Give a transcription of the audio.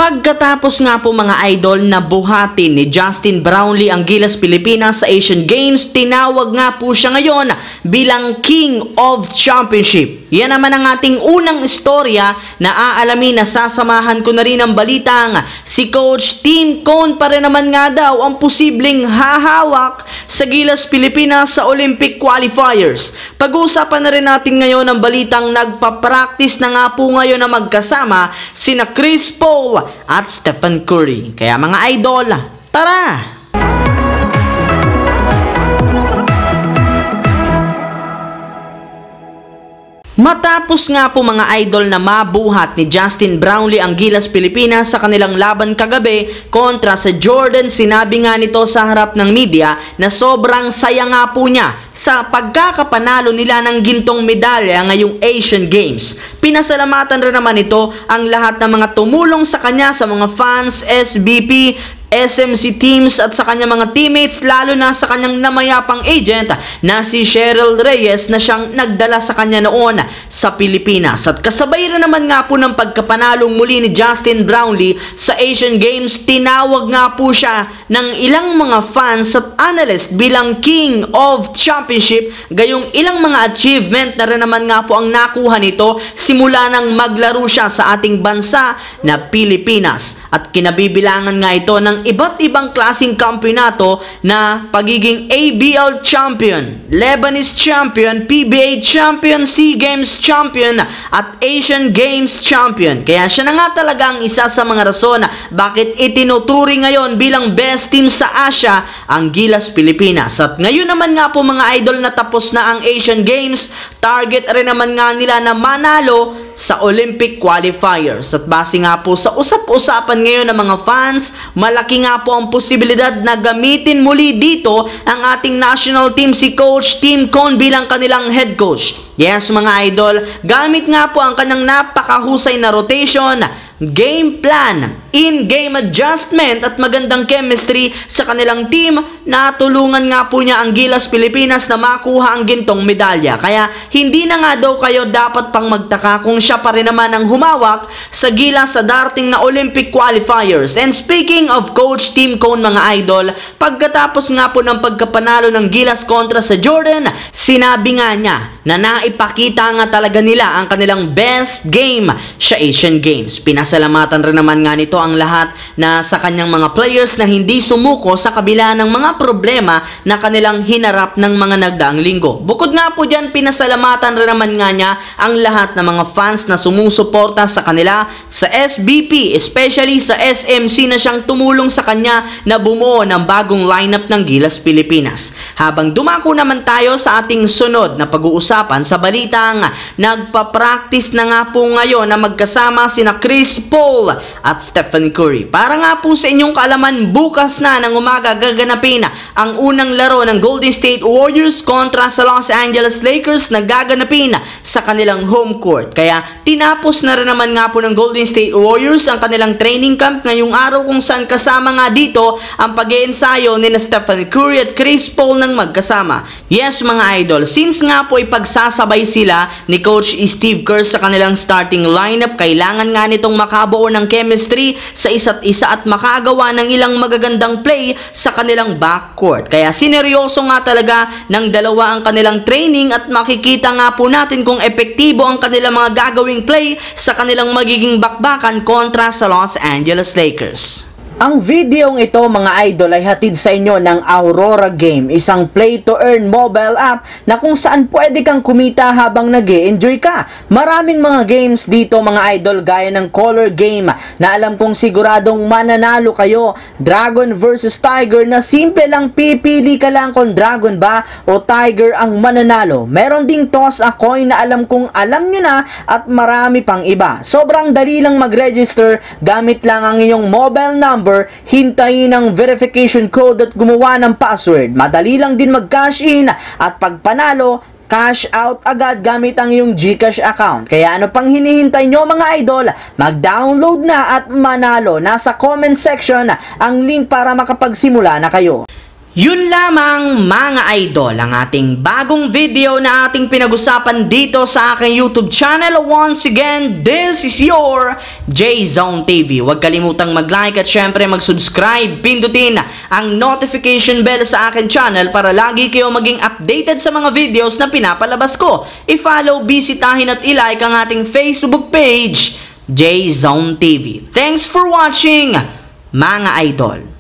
Pagkatapos nga po mga idol na buhatin ni Justin Brownlee ang Gilas Pilipinas sa Asian Games, tinawag nga po siya ngayon bilang King of Championship. Yan naman ang ating unang istorya na aalamin na sasamahan ko na rin ang balitang si Coach Tim Cone pa rin naman nga daw ang posibleng hahawak sa Gilas Pilipinas sa Olympic Qualifiers. Pag-uusapan na rin natin ngayon ang balitang nagpa-practice na nga po ngayon na magkasama sina Chris Paul at Stephen Curry. Kaya mga idol, tara! Matapos nga po mga idol na mabuhat ni Justin Brownlee ang Gilas Pilipinas sa kanilang laban kagabi kontra sa Jordan, sinabi nga nito sa harap ng media na sobrang saya nga po niya sa pagkakapanalo nila ng gintong medalya ngayong Asian Games. Pinasalamatan rin naman ito ang lahat ng mga tumulong sa kanya, sa mga fans, SBP, SMC teams at sa kanyang mga teammates, lalo na sa kanyang namayapang agent na si Cheryl Reyes na siyang nagdala sa kanya noon sa Pilipinas. At kasabay rin naman nga po ng pagkapanalong muli ni Justin Brownlee sa Asian Games, tinawag nga po siya ng ilang mga fans at analyst bilang King of Championship, gayong ilang mga achievement na rin naman nga po ang nakuha nito simula nang maglaro siya sa ating bansa na Pilipinas. At kinabibilangan nga ito ng iba't ibang klaseng kampyonato na pagiging ABL Champion, Lebanese Champion, PBA Champion, SEA Games Champion at Asian Games Champion. Kaya siya na nga talaga ang isa sa mga rason bakit itinuturing ngayon bilang best team sa Asia ang Gilas Pilipinas. At ngayon naman nga po mga idol na tapos na ang Asian Games, target rin naman nga nila na manalo sa Olympic Qualifiers. At base nga po sa usap-usapan ngayon ng mga fans, malaki nga po ang posibilidad na gamitin muli dito ang ating national team si Coach Tim Cone bilang kanilang head coach. Yes mga idol, gamit nga po ang kanyang napakahusay na rotation, game plan, in-game adjustment at magandang chemistry sa kanilang team, natulungan nga po niya ang Gilas Pilipinas na makuha ang gintong medalya. Kaya hindi na nga daw kayo dapat pang magtaka kung siya pa rin naman ang humawak sa Gilas sa darating na Olympic Qualifiers. And speaking of Coach Tim Cone mga idol, pagkatapos nga po ng pagkapanalo ng Gilas kontra sa Jordan, sinabi nga niya na naipakita nga talaga nila ang kanilang best game sa Asian Games. Pinasalamatan rin naman nga nito ang lahat na sa kanyang mga players na hindi sumuko sa kabila ng mga problema na kanilang hinarap ng mga nagdaang linggo. Bukod nga po dyan, pinasalamatan rin naman nga niya ang lahat ng mga fans na sumusuporta sa kanila sa SBP, especially sa SMC na siyang tumulong sa kanya na bumuo ng bagong lineup ng Gilas Pilipinas. Habang dumako naman tayo sa ating sunod na pag-uusapan sa balitang nagpa-practice na nga po ngayon na magkasama sina Chris Paul at Stephen Curry. Para nga po sa inyong kaalaman, bukas na ng umaga gaganapin ang unang laro ng Golden State Warriors kontra sa Los Angeles Lakers na gaganapin sa kanilang home court. Kaya tinapos na rin naman nga po ng Golden State Warriors ang kanilang training camp ngayong araw kung saan kasama nga dito ang pag-iensayo ni Stephen Curry at Chris Paul ng magkasama. Yes mga idol, since nga po ipagsasabay sila ni Coach Steve Kerr sa kanilang starting lineup, kailangan nga nitong makabuo ng chemistry sa isa't isa at makagawa ng ilang magagandang play sa kanilang backcourt. Kaya sineryoso nga talaga ng dalawa ang kanilang training at makikita nga po natin kung epektibo ang kanilang mga gagawing play sa kanilang magiging bakbakan kontra sa Los Angeles Lakers. Ang videong ito mga idol ay hatid sa inyo ng Aurora Game, isang play-to-earn mobile app na kung saan pwede kang kumita habang nag-e-enjoy ka. Maraming mga games dito mga idol gaya ng color game na alam kong siguradong mananalo kayo. Dragon versus Tiger na simple lang, pipili ka lang kung Dragon ba o Tiger ang mananalo. Meron ding toss a coin na alam kong alam nyo na at marami pang iba. Sobrang dali lang mag-register, gamit lang ang iyong mobile number, hintayin ang verification code at gumawa ng password. Madali lang din mag-cash in at pag panalo, cash out agad gamit ang iyong GCash account. Kaya ano pang hinihintay nyo mga idol? Mag-download na at manalo. Nasa comment section ang link para makapagsimula na kayo. Yun lamang mga idol ang ating bagong video na ating pinag-usapan dito sa aking YouTube channel. Once again, this is your J-Zone TV. Huwag kalimutang mag-like at syempre mag-subscribe. Pindutin ang notification bell sa aking channel para lagi kayo maging updated sa mga videos na pinapalabas ko. I-follow, bisitahin at i-like ang ating Facebook page, J-Zone TV. Thanks for watching mga idol.